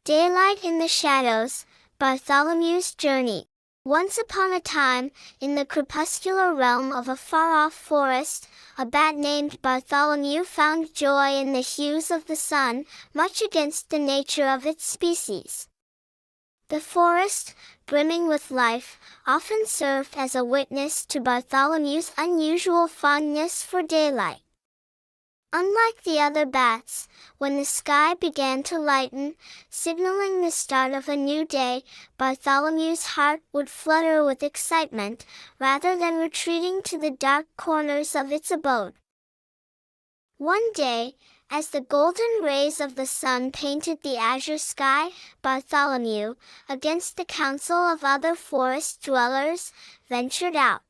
Daylight in the Shadows, Bartholomew's Journey. Once upon a time, in the crepuscular realm of a far-off forest, a bat named Bartholomew found joy in the hues of the sun, much against the nature of its species. The forest, brimming with life, often served as a witness to Bartholomew's unusual fondness for daylight. Unlike the other bats, when the sky began to lighten, signaling the start of a new day, Bartholomew's heart would flutter with excitement, rather than retreating to the dark corners of its abode. One day, as the golden rays of the sun painted the azure sky, Bartholomew, against the counsel of other forest dwellers, ventured out.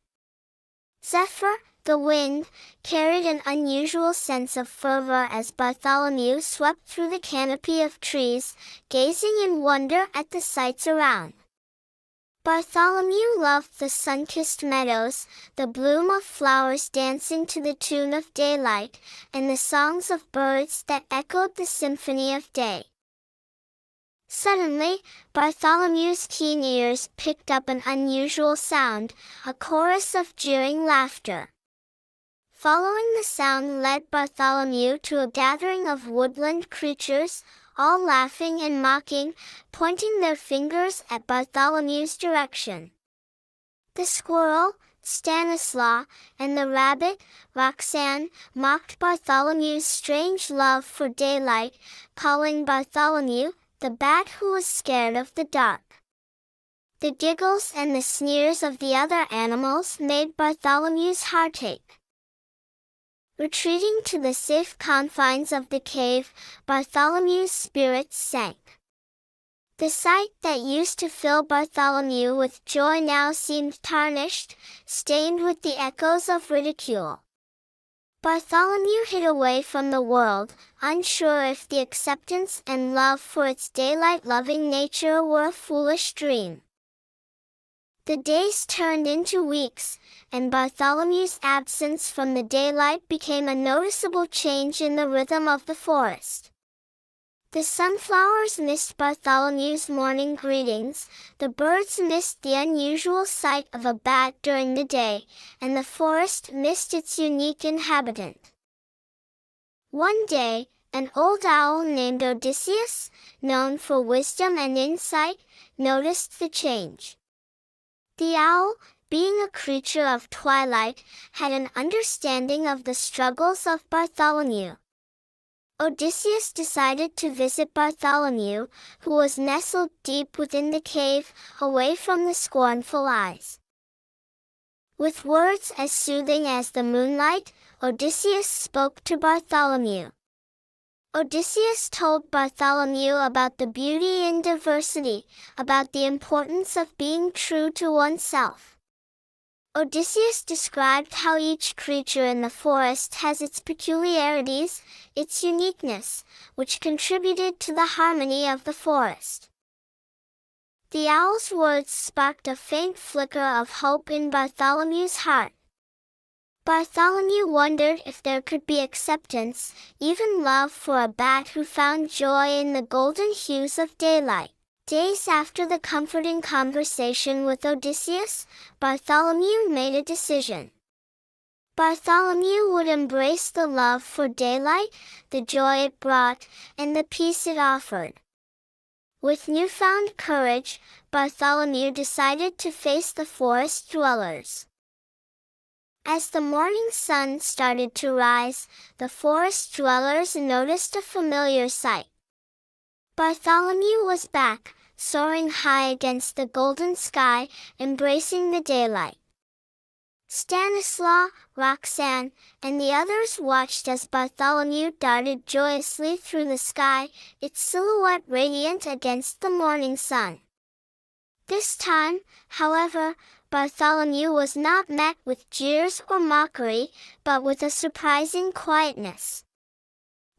Zephyr, the wind, carried an unusual sense of fervor as Bartholomew swept through the canopy of trees, gazing in wonder at the sights around. Bartholomew loved the sun-kissed meadows, the bloom of flowers dancing to the tune of daylight, and the songs of birds that echoed the symphony of day. Suddenly, Bartholomew's keen ears picked up an unusual sound, a chorus of jeering laughter. Following the sound led Bartholomew to a gathering of woodland creatures, all laughing and mocking, pointing their fingers at Bartholomew's direction. The squirrel, Stanislaw, and the rabbit, Roxanne, mocked Bartholomew's strange love for daylight, calling Bartholomew the bat who was scared of the dark. The giggles and the sneers of the other animals made Bartholomew's heart ache. Retreating to the safe confines of the cave, Bartholomew's spirits sank. The sight that used to fill Bartholomew with joy now seemed tarnished, stained with the echoes of ridicule. Bartholomew hid away from the world, unsure if the acceptance and love for its daylight-loving nature were a foolish dream. The days turned into weeks, and Bartholomew's absence from the daylight became a noticeable change in the rhythm of the forest. The sunflowers missed Bartholomew's morning greetings, the birds missed the unusual sight of a bat during the day, and the forest missed its unique inhabitant. One day, an old owl named Odysseus, known for wisdom and insight, noticed the change. The owl, being a creature of twilight, had an understanding of the struggles of Bartholomew. Odysseus decided to visit Bartholomew, who was nestled deep within the cave, away from the scornful eyes. With words as soothing as the moonlight, Odysseus spoke to Bartholomew. Odysseus told Bartholomew about the beauty in diversity, about the importance of being true to oneself. Odysseus described how each creature in the forest has its peculiarities, its uniqueness, which contributed to the harmony of the forest. The owl's words sparked a faint flicker of hope in Bartholomew's heart. Bartholomew wondered if there could be acceptance, even love for a bat who found joy in the golden hues of daylight. Days after the comforting conversation with Odysseus, Bartholomew made a decision. Bartholomew would embrace the love for daylight, the joy it brought, and the peace it offered. With newfound courage, Bartholomew decided to face the forest dwellers. As the morning sun started to rise, the forest dwellers noticed a familiar sight. Bartholomew was back, soaring high against the golden sky, embracing the daylight. Stanislaw, Roxanne, and the others watched as Bartholomew darted joyously through the sky, its silhouette radiant against the morning sun. This time, however, Bartholomew was not met with jeers or mockery, but with a surprising quietness.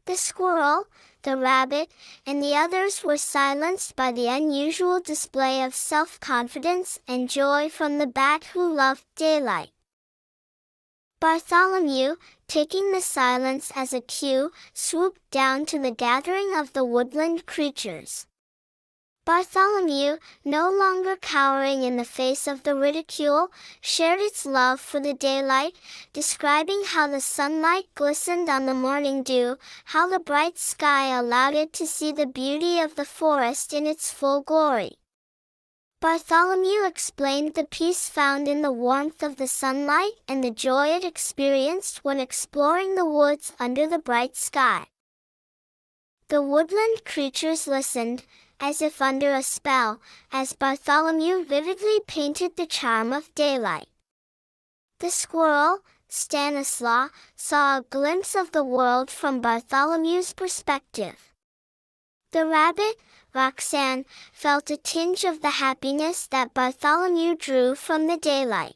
The squirrel, the rabbit, and the others were silenced by the unusual display of self-confidence and joy from the bat who loved daylight. Bartholomew, taking the silence as a cue, swooped down to the gathering of the woodland creatures. Bartholomew, no longer cowering in the face of the ridicule, shared its love for the daylight, describing how the sunlight glistened on the morning dew, how the bright sky allowed it to see the beauty of the forest in its full glory. Bartholomew explained the peace found in the warmth of the sunlight and the joy it experienced when exploring the woods under the bright sky. The woodland creatures listened, as if under a spell, as Bartholomew vividly painted the charm of daylight. The squirrel, Stanislaw, saw a glimpse of the world from Bartholomew's perspective. The rabbit, Roxanne, felt a tinge of the happiness that Bartholomew drew from the daylight.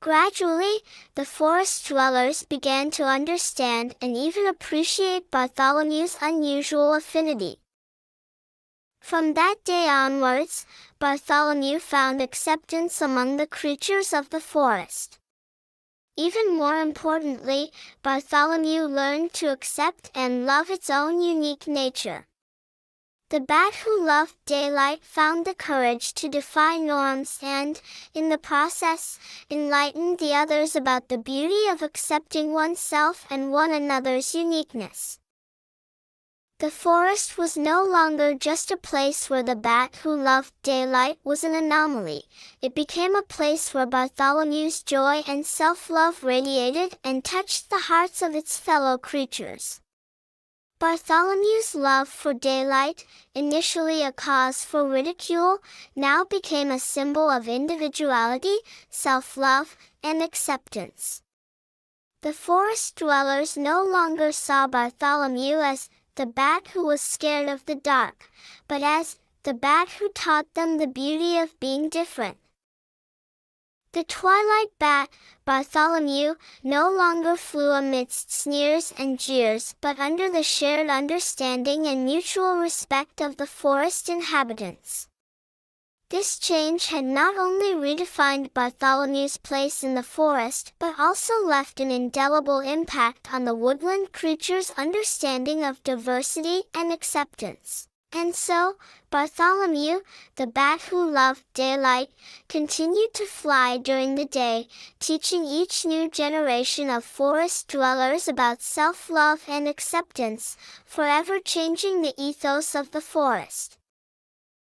Gradually, the forest dwellers began to understand and even appreciate Bartholomew's unusual affinity. From that day onwards, Bartholomew found acceptance among the creatures of the forest. Even more importantly, Bartholomew learned to accept and love its own unique nature. The bat who loved daylight found the courage to defy norms and, in the process, enlightened the others about the beauty of accepting oneself and one another's uniqueness. The forest was no longer just a place where the bat who loved daylight was an anomaly. It became a place where Bartholomew's joy and self-love radiated and touched the hearts of its fellow creatures. Bartholomew's love for daylight, initially a cause for ridicule, now became a symbol of individuality, self-love, and acceptance. The forest dwellers no longer saw Bartholomew as the bat who was scared of the dark, but as the bat who taught them the beauty of being different. The twilight bat, Bartholomew, no longer flew amidst sneers and jeers but under the shared understanding and mutual respect of the forest inhabitants. This change had not only redefined Bartholomew's place in the forest but also left an indelible impact on the woodland creatures' understanding of diversity and acceptance. And so, Bartholomew, the bat who loved daylight, continued to fly during the day, teaching each new generation of forest dwellers about self-love and acceptance, forever changing the ethos of the forest.